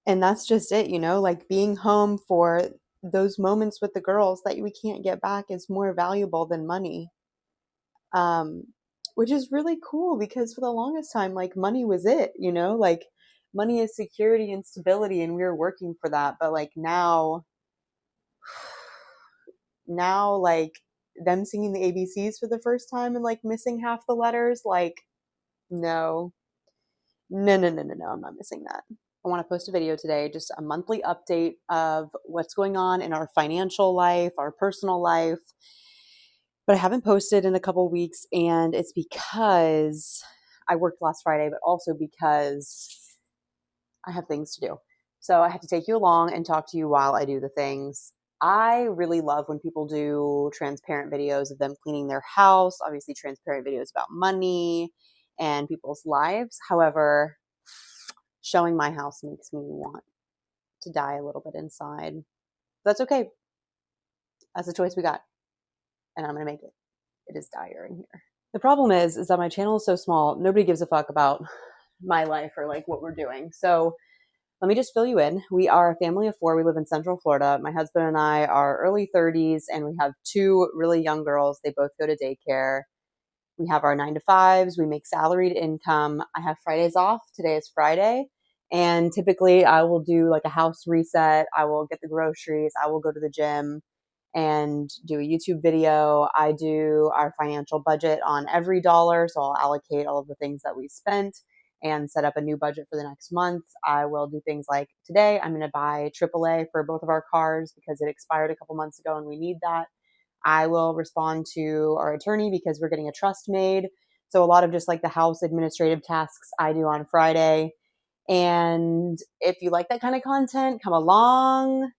And that's just it, like being home for those moments with the girls that we can't get back is more valuable than money. Um, which is really cool because for the longest time, like money was it, like money is security and stability, and we were working for that. But like now, like them singing the ABCs for the first time and like missing half the letters, like no, no, no, no, no, no, I'm not missing that. I want to post a video today, just a monthly update of what's going on in our financial life, our personal life. But I haven't posted in a couple weeks, and it's because I worked last Friday, but also because I have things to do. So I have to take you along and talk to you while I do the things. I really love when people do transparent videos of them cleaning their house, obviously transparent videos about money and people's lives. However, showing my house makes me want to die a little bit inside. That's okay. That's the choice we got. And I'm going to make it. It is dire in here. The problem is that my channel is so small, nobody gives a fuck about my life or like what we're doing. So let me just fill you in. We are a family of 4. We live in Central Florida. My husband and I are early 30s, and we have 2 really young girls. They both go to daycare. We have our 9 to 5s. We make salaried income. I have Fridays off. Today is Friday. And typically I will do like a house reset. I will get the groceries. I will go to the gym and do a YouTube video. I do our financial budget on every dollar. So I'll allocate all of the things that we spent and set up a new budget for the next month. I will do things like today, I'm going to buy AAA for both of our cars because it expired a couple months ago and we need that. I will respond to our attorney because we're getting a trust made. So a lot of just like the house administrative tasks I do on Friday. And if you like that kind of content, come along.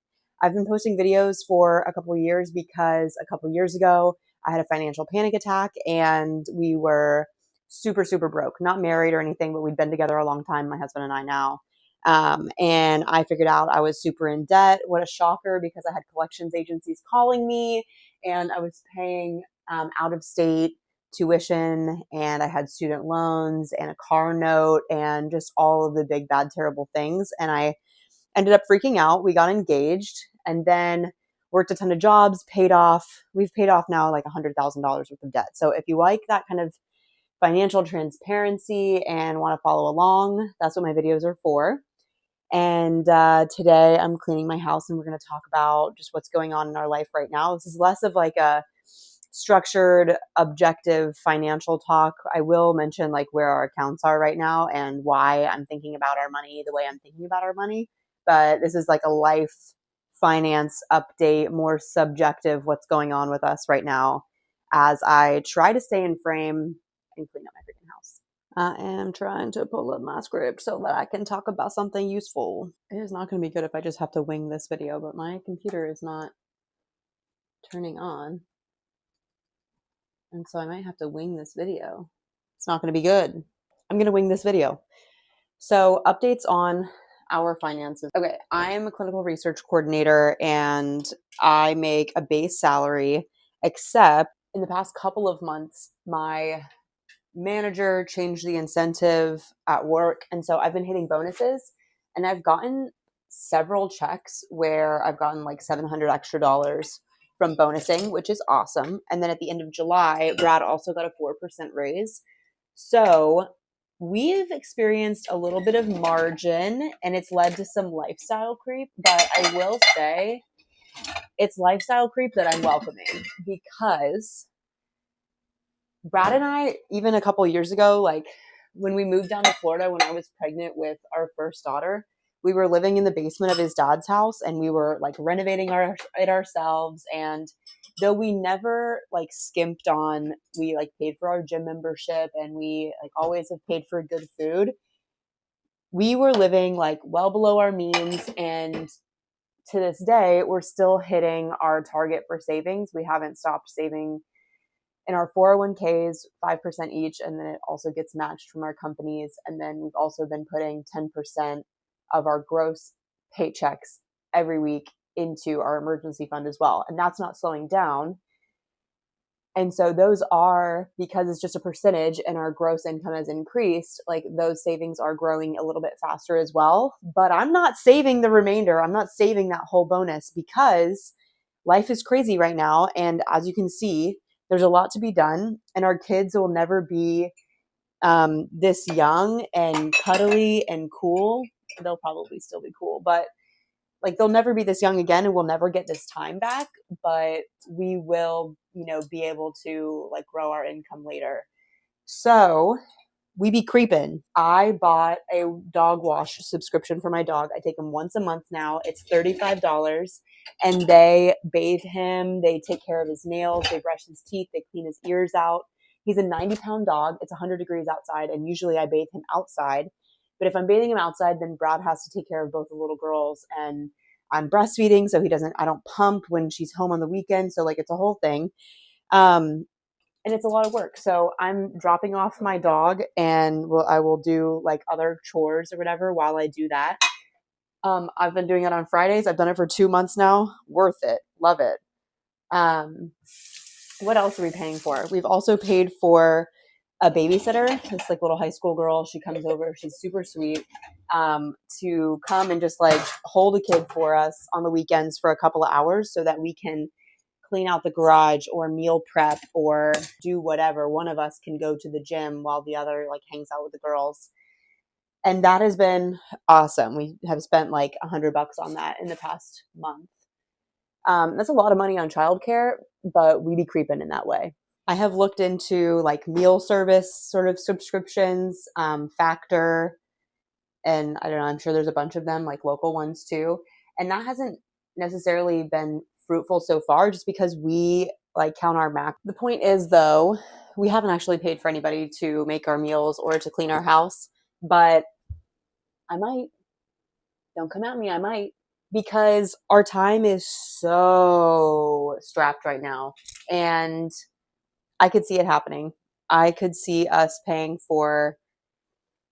I've been posting videos for a couple of years because a couple of years ago, I had a financial panic attack and we were super, super broke, not married or anything, but we'd been together a long time, my husband and I now. And I figured out I was super in debt. What a shocker, because I had collections agencies calling me and I was paying out of state tuition, and I had student loans and a car note and just all of the big, bad, terrible things. And I ended up freaking out. We got engaged and then worked a ton of jobs, paid off. We've paid off now like $100,000 worth of debt. So if you like that kind of financial transparency and want to follow along, that's what my videos are for. And today I'm cleaning my house and we're going to talk about just what's going on in our life right now. This is less of like a structured, objective financial talk. I will mention like where our accounts are right now and why I'm thinking about our money the way I'm thinking about our money. But this is like a life finance update, more subjective, what's going on with us right now as I try to stay in frame and clean up my freaking house. I am trying to pull up my script so that I can talk about something useful. It is not going to be good if I just have to wing this video, but my computer is not turning on. And so I might have to wing this video. It's not going to be good. I'm going to wing this video. So updates on our finances. Okay, I'm a clinical research coordinator and I make a base salary, except in the past couple of months, my manager changed the incentive at work. And so I've been hitting bonuses and I've gotten several checks where I've gotten like $700 extra from bonusing, which is awesome. And then at the end of July, Brad also got a 4% raise. So we've experienced a little bit of margin and it's led to some lifestyle creep, but I will say it's lifestyle creep that I'm welcoming because Brad and I, even a couple years ago, like when we moved down to Florida, when I was pregnant with our first daughter, we were living in the basement of his dad's house and we were like renovating it ourselves. And though we never like skimped on, we like paid for our gym membership and we like always have paid for good food. We were living like well below our means. And to this day, we're still hitting our target for savings. We haven't stopped saving in our 401ks, 5% each, and then it also gets matched from our companies. And then we've also been putting 10% of our gross paychecks every week into our emergency fund as well. And that's not slowing down. And so those are, because it's just a percentage and our gross income has increased, like those savings are growing a little bit faster as well. But I'm not saving the remainder. I'm not saving that whole bonus because life is crazy right now. And as you can see, there's a lot to be done, and our kids will never be this young and cuddly and cool. They'll probably still be cool, but like they'll never be this young again, and we'll never get this time back, but we will, be able to like grow our income later. So we be creeping. I bought a dog wash subscription for my dog. I take him once a month now. It's $35, and they bathe him. They take care of his nails. They brush his teeth. They clean his ears out. He's a 90-pound dog. It's 100 degrees outside, and usually I bathe him outside. But if I'm bathing him outside, then Brad has to take care of both the little girls, and I'm breastfeeding, so I don't pump when she's home on the weekend. So like it's a whole thing. And it's a lot of work. So I'm dropping off my dog, and I will do like other chores or whatever while I do that. I've been doing it on Fridays. I've done it for 2 months now. Worth it. Love it. What else are we paying for? We've also paid for a babysitter. This like little high school girl. She comes over. She's super sweet. To come and just like hold a kid for us on the weekends for a couple of hours so that we can clean out the garage or meal prep or do whatever. One of us can go to the gym while the other like hangs out with the girls. And that has been awesome. We have spent like $100 on that in the past month. That's a lot of money on childcare, but we be creeping in that way. I have looked into like meal service sort of subscriptions, Factor, and I don't know, I'm sure there's a bunch of them, like local ones too. And that hasn't necessarily been fruitful so far, just because we like count our mac. The point is though, we haven't actually paid for anybody to make our meals or to clean our house, but I might. Don't come at me. I might, because our time is so strapped right now, and I could see it happening. I could see us paying for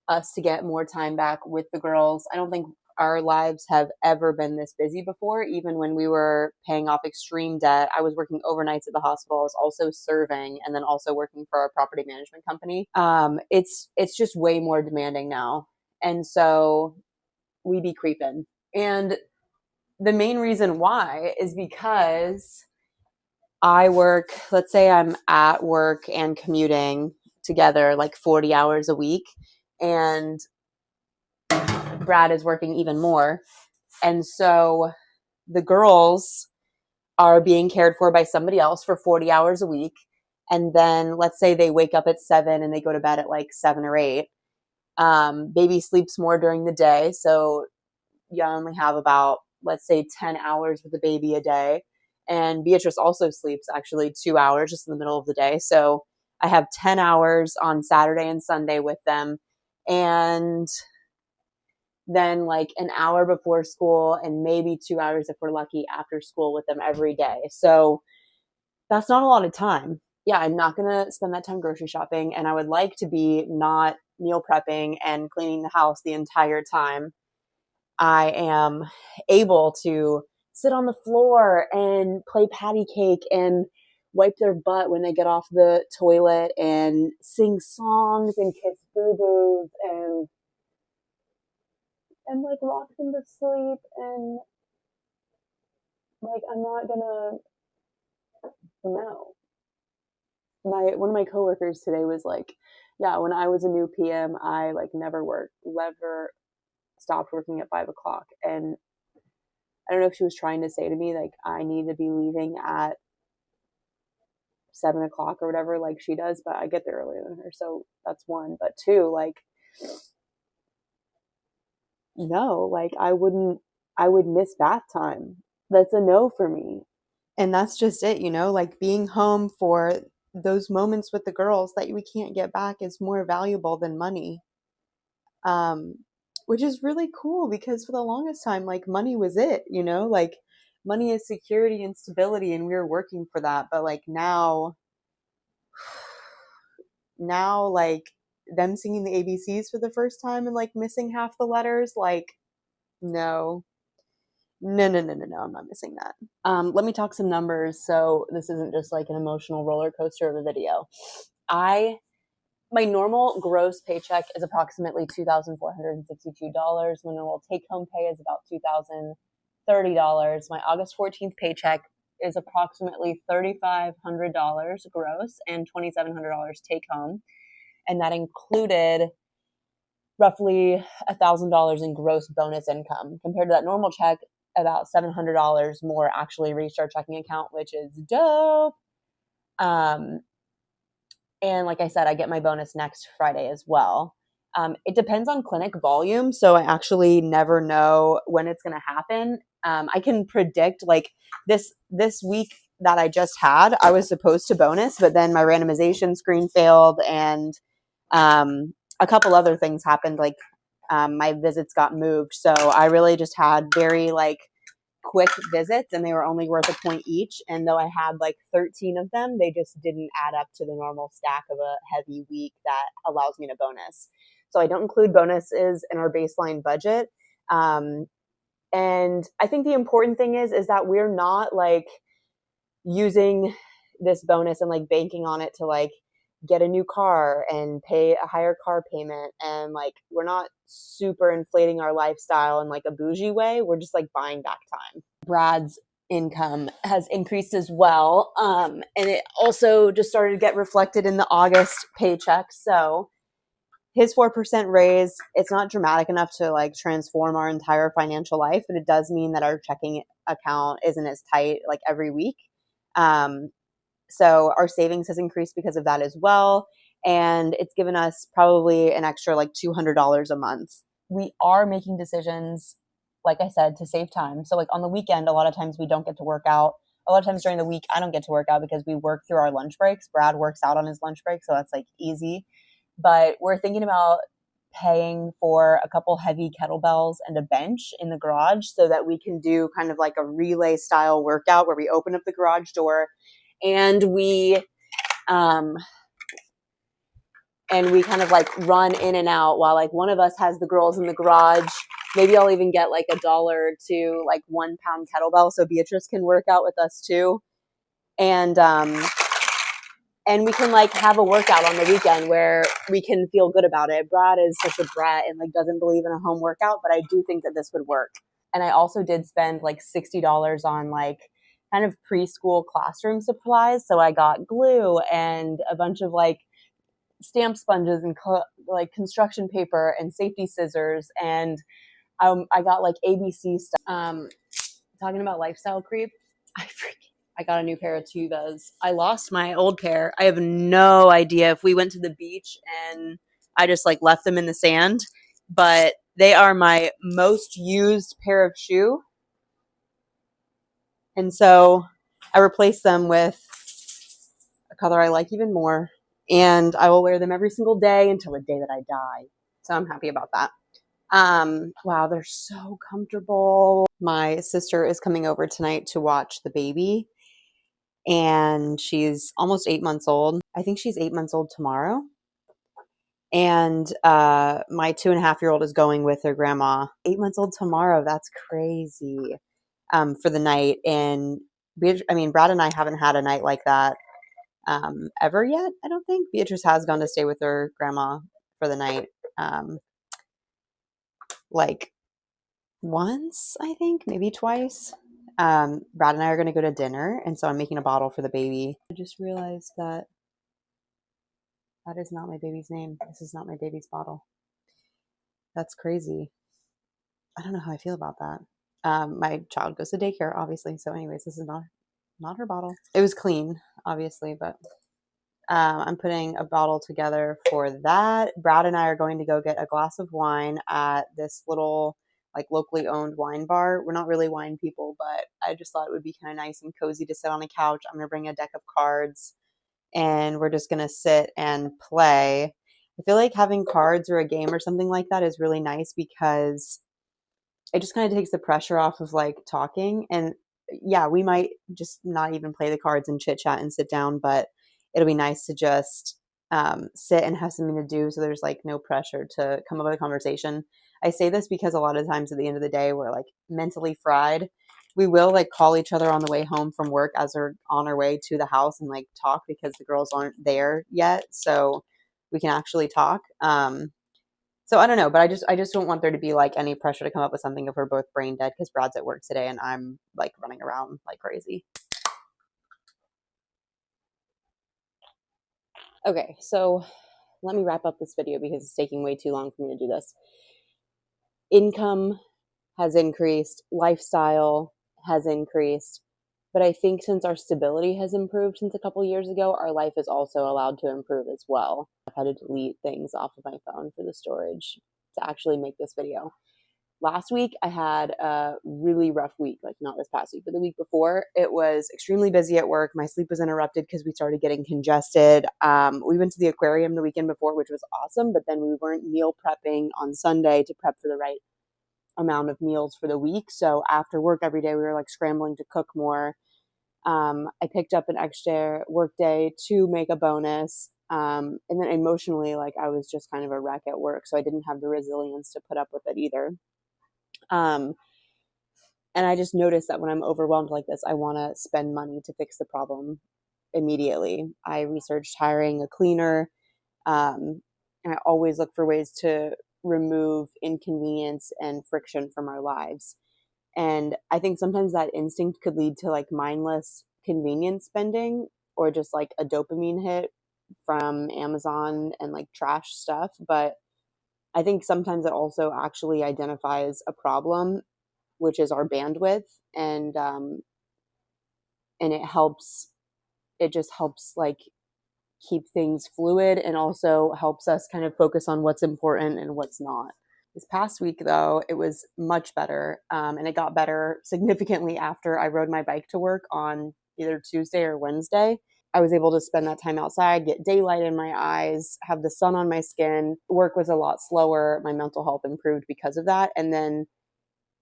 us to get more time back with the girls. I don't think our lives have ever been this busy before. Even when we were paying off extreme debt, I was working overnights at the hospital. I was also serving, and then also working for our property management company. It's just way more demanding now. And so we be creeping. And the main reason why is because I work, let's say I'm at work and commuting together like 40 hours a week, and Brad is working even more. And so the girls are being cared for by somebody else for 40 hours a week. And then let's say they wake up at 7 and they go to bed at like 7 or 8. Baby sleeps more during the day. So you only have about, let's say, 10 hours with the baby a day. And Beatrice also sleeps actually 2 hours just in the middle of the day. So I have 10 hours on Saturday and Sunday with them. And then like an hour before school, and maybe 2 hours if we're lucky after school with them every day. So that's not a lot of time. Yeah, I'm not going to spend that time grocery shopping. And I would like to be not meal prepping and cleaning the house the entire time. I am able to sit on the floor and play patty cake and wipe their butt when they get off the toilet and sing songs and kiss boo-boos and like rock them to sleep. And like, I'm not gonna, no. One of my coworkers today was like, yeah, when I was a new PM, I like never stopped working at 5 o'clock. And I don't know if she was trying to say to me, like, I need to be leaving at 7 o'clock or whatever, like she does, but I get there earlier than her. So that's one. But two, like, no, like I would miss bath time. That's a no for me. And that's just it, like being home for those moments with the girls that we can't get back is more valuable than money. Which is really cool, because for the longest time, like money was it, like money is security and stability, and we were working for that. But like now like them singing the ABCs for the first time and like missing half the letters, like no, No, I'm not missing that. Let me talk some numbers so this isn't just like an emotional roller coaster of a video. My normal gross paycheck is approximately $2,462. My normal take-home pay is about $2,030. My August 14th paycheck is approximately $3,500 gross and $2,700 take-home. And that included roughly $1,000 in gross bonus income. Compared to that normal check, about $700 more actually reached our checking account, which is dope. And like I said, I get my bonus next Friday as well. It depends on clinic volume, so I actually never know when it's going to happen. I can predict like this week that I just had, I was supposed to bonus, but then my randomization screen failed, and a couple other things happened. Like my visits got moved, so I really just had very like quick visits, and they were only worth a point each. And though I had like 13 of them, they just didn't add up to the normal stack of a heavy week that allows me to bonus. So I don't include bonuses in our baseline budget. And I think the important thing is that we're not like using this bonus and like banking on it to like get a new car and pay a higher car payment. And like, we're not super inflating our lifestyle in like a bougie way. We're just like buying back time. Brad's income has increased as well. And it also just started to get reflected in the August paycheck. So his 4% raise, it's not dramatic enough to like transform our entire financial life, but it does mean that our checking account isn't as tight like every week. So our savings has increased because of that as well. And it's given us probably an extra like $200 a month. We are making decisions, like I said, to save time. So like on the weekend, a lot of times we don't get to work out. A lot of times during the week, I don't get to work out because we work through our lunch breaks. Brad works out on his lunch break, so that's like easy. But we're thinking about paying for a couple heavy kettlebells and a bench in the garage so that we can do kind of like a relay style workout where we open up the garage door and we kind of like run in and out while like one of us has the girls in the garage. Maybe I'll even get like $1 to like 1 pound kettlebell so Beatrice can work out with us too. And we can like have a workout on the weekend where we can feel good about it. Brad is such a brat and like doesn't believe in a home workout, but I do think that this would work. And I also did spend like $60 on like kind of preschool classroom supplies. So I got glue and a bunch of like stamp sponges and like construction paper and safety scissors. And I got like ABC stuff. Talking about lifestyle creep, I got a new pair of Tuvas. I lost my old pair. I have no idea if we went to the beach and I just like left them in the sand, but they are my most used pair of shoe. And so I replaced them with a color I like even more, and I will wear them every single day until the day that I die. So I'm happy about that. Wow, they're so comfortable. My sister is coming over tonight to watch the baby, and she's almost 8 months old. I think she's 8 months old tomorrow. And my 2.5-year-old is going with her grandma. 8 months old tomorrow. That's crazy. For the night. And Brad and I haven't had a night like that ever yet. I don't think. Beatrice has gone to stay with her grandma for the night. Like once, I think, maybe twice. Brad and I are going to go to dinner, and so I'm making a bottle for the baby. I just realized that is not my baby's name. This is not my baby's bottle. That's crazy. I don't know how I feel about that. My child goes to daycare, obviously. So anyways, this is not her bottle. It was clean, obviously, but I'm putting a bottle together for that. Brad and I are going to go get a glass of wine at this little like locally owned wine bar. We're not really wine people, but I just thought it would be kind of nice and cozy to sit on a couch. I'm going to bring a deck of cards and we're just going to sit and play. I feel like having cards or a game or something like that is really nice because it just kind of takes the pressure off of like talking. And yeah, we might just not even play the cards and chit chat and sit down, but it'll be nice to just sit and have something to do. So there's like no pressure to come up with a conversation. I say this because a lot of times at the end of the day, we're like mentally fried. We will like call each other on the way home from work as we're on our way to the house and like talk because the girls aren't there yet. So we can actually talk. So I don't know, but I just don't want there to be like any pressure to come up with something if we're both brain dead because Brad's at work today and I'm like running around like crazy. Okay, so let me wrap up this video because it's taking way too long for me to do this. Income has increased, lifestyle has increased, but I think since our stability has improved since a couple years ago, our life is also allowed to improve as well. I've had to delete things off of my phone for the storage to actually make this video. Last week, I had a really rough week, like not this past week, but the week before. It was extremely busy at work. My sleep was interrupted because we started getting congested. We went to the aquarium the weekend before, which was awesome, but then we weren't meal prepping on Sunday to prep for the right amount of meals for the week. So after work every day, we were like scrambling to cook more. I picked up an extra work day to make a bonus. And then emotionally, like I was just kind of a wreck at work. So I didn't have the resilience to put up with it either. And I just noticed that when I'm overwhelmed like this, I want to spend money to fix the problem immediately. I researched hiring a cleaner. And I always look for ways to remove inconvenience and friction from our lives. And I think sometimes that instinct could lead to like mindless convenience spending or just like a dopamine hit from Amazon and like trash stuff. But I think sometimes it also actually identifies a problem, which is our bandwidth, and it just helps like keep things fluid and also helps us kind of focus on what's important and what's not. This past week, though, it was much better, and it got better significantly after I rode my bike to work on either Tuesday or Wednesday. I was able to spend that time outside, get daylight in my eyes, have the sun on my skin. Work was a lot slower. My mental health improved because of that. And then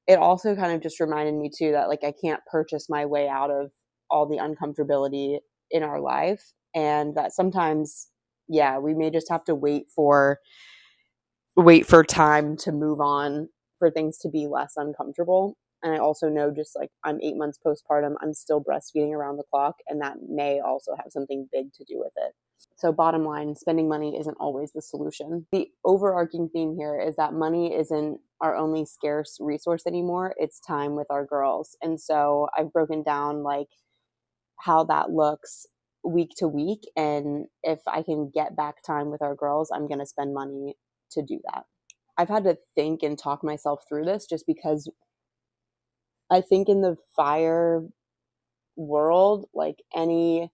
it also kind of just reminded me too that like I can't purchase my way out of all the uncomfortability in our life, and that sometimes, yeah, we may just have to wait for time to move on, for things to be less uncomfortable. And I also know, just like I'm 8 months postpartum, I'm still breastfeeding around the clock, and that may also have something big to do with it. So bottom line, spending money isn't always the solution. The overarching theme here is that money isn't our only scarce resource anymore. It's time with our girls. And so I've broken down like how that looks week to week. And if I can get back time with our girls, I'm going to spend money to do that. I've had to think and talk myself through this just because I think in the FIRE world, like any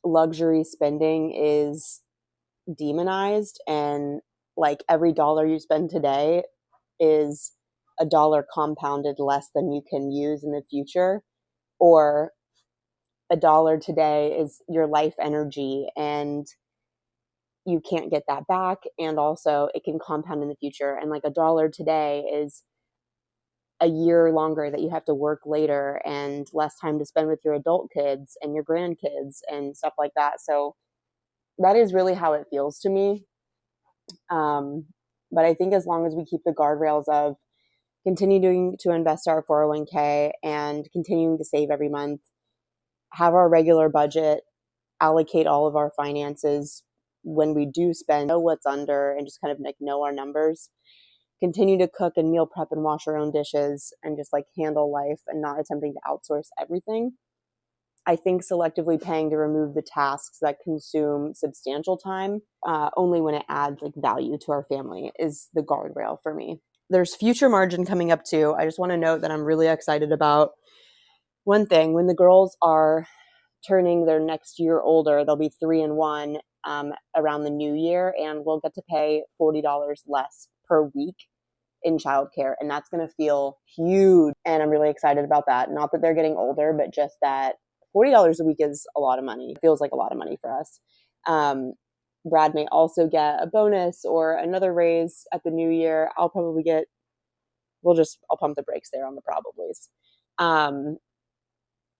luxury spending is demonized, and like every dollar you spend today is a dollar compounded less than you can use in the future, or a dollar today is your life energy and you can't get that back, and also it can compound in the future. And like a dollar today is a year longer that you have to work later and less time to spend with your adult kids and your grandkids and stuff like that. So that is really how it feels to me. But I think as long as we keep the guardrails of continuing to invest our 401k and continuing to save every month, have our regular budget, allocate all of our finances when we do spend, know what's under, and just kind of like know our numbers, continue to cook and meal prep and wash our own dishes and just like handle life and not attempting to outsource everything. I think selectively paying to remove the tasks that consume substantial time, only when it adds like value to our family, is the guardrail for me. There's future margin coming up too. I just want to note that I'm really excited about one thing. When the girls are turning their next year older, they'll be 3 and 1 around the new year, and we'll get to pay $40 less per week in childcare, and that's going to feel huge. And I'm really excited about that. Not that they're getting older, but just that $40 a week is a lot of money. It feels like a lot of money for us. Brad may also get a bonus or another raise at the new year. I'll pump the brakes there on the probablys.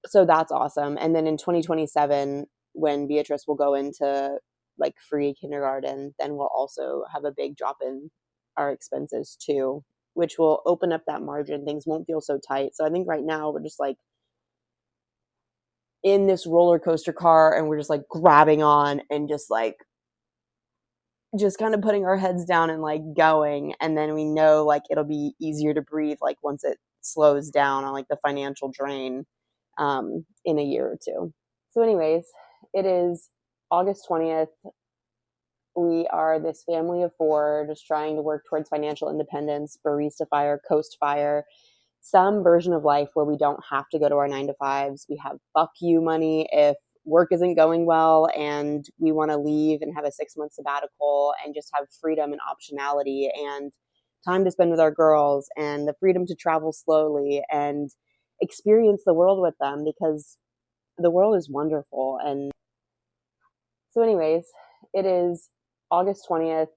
So that's awesome. And then in 2027, when Beatrice will go into like free kindergarten, then we'll also have a big drop in our expenses too, which will open up that margin. Things won't feel so tight. So I think right now we're just like in this roller coaster car and we're just like grabbing on and just kind of putting our heads down and like going, and then we know like it'll be easier to breathe like once it slows down on like the financial drain in a year or two. So anyways, it is August 20th. We are this family of four just trying to work towards financial independence, Barista FIRE, Coast FIRE, some version of life where we don't have to go to our 9 to 5s. We have buck you money if work isn't going well and we want to leave and have a 6-month sabbatical and just have freedom and optionality and time to spend with our girls and the freedom to travel slowly and experience the world with them, because the world is wonderful. And so anyways, it is August 20th.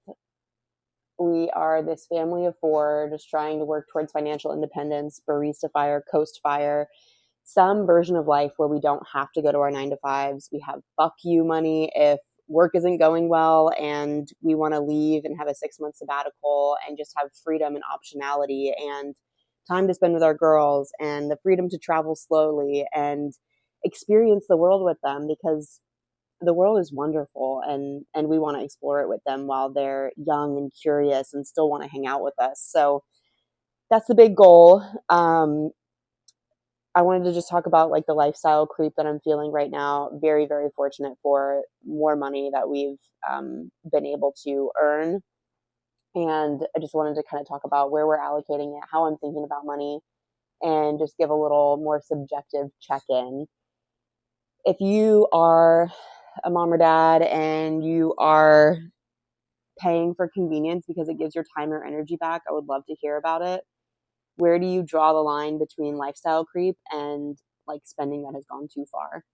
We are this family of four just trying to work towards financial independence, Barista FIRE, Coast FIRE, some version of life where we don't have to go to our 9 to 5s. We have buck you money if work isn't going well and we want to leave and have a 6-month sabbatical and just have freedom and optionality and time to spend with our girls and the freedom to travel slowly and experience the world with them, because the world is wonderful and we want to explore it with them while they're young and curious and still want to hang out with us. So that's the big goal. I wanted to just talk about like the lifestyle creep that I'm feeling right now. Very, very fortunate for more money that we've been able to earn. And I just wanted to kind of talk about where we're allocating it, how I'm thinking about money, and just give a little more subjective check-in. If you are a mom or dad and you are paying for convenience because it gives your time or energy back, I would love to hear about it. Where do you draw the line between lifestyle creep and like spending that has gone too far?